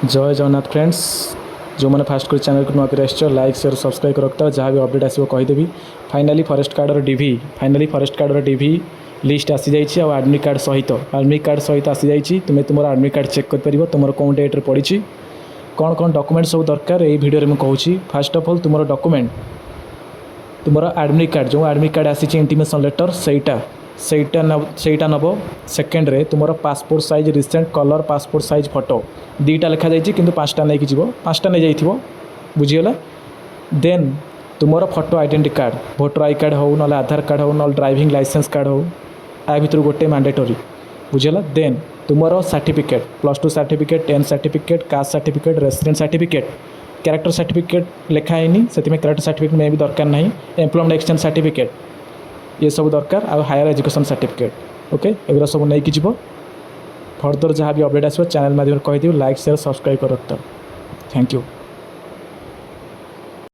जय जगन्नाथ फ्रेंड्स। जो मैंने फास्ट कर चैनल को नुआ लाइक शेयर सब्सक्राइब कर रखता जहाँ भी अपडेट आसो कहीदेवी। फाइनाली फॉरेस्ट कार्डर डीवी लिस्ट आसी जाइए और आडमिट कार्ड सहित आसी जाइए। तुम्हें तुम आडमिट कार्ड चेक कर तुम कौन डेट्रे पड़ी कौन कौन डॉक्यूमेंट सब दरकार ये वीडियो में कहूँ। फास्ट ऑफ ऑल तुम डॉक्यूमेंट तुम आडमिट कार्ड जो आडमिट कार्ड आसी इंटीमेशन लेटर सहीटा नब। सेकेंड रे तुम passport size recent colour passport size photo दीटा लिखा जाइए कि पाँचटा नहीं जीव पाँचटा नहीं जाइए बुझीगला। देन तुम photo identity card voter I card हो ना आधार कार्ड हो ना ड्राइविंग लाइसेंस कार्ड हो आ भर गोटे मैंडेटरी बुझीगला। देन तुम certificate +2 certificate 10 certificate caste certificate resident certificate character certificate लिखाई से कैरेक्टर सर्टिफिकेट में भी दरकार ना। एम्प्लॉयमेंट एक्सचेंज सर्टिफिकेट ये सब दरकार आ हायर एजुकेशन सर्टिफिकेट ओके एगुरा सब नहीं कि फर्दर जहाँ भी अपडेट आसो चैनल माध्यम कहीदेवी। लाइक शेयर सब्सक्राइब कर रखता। Thank you.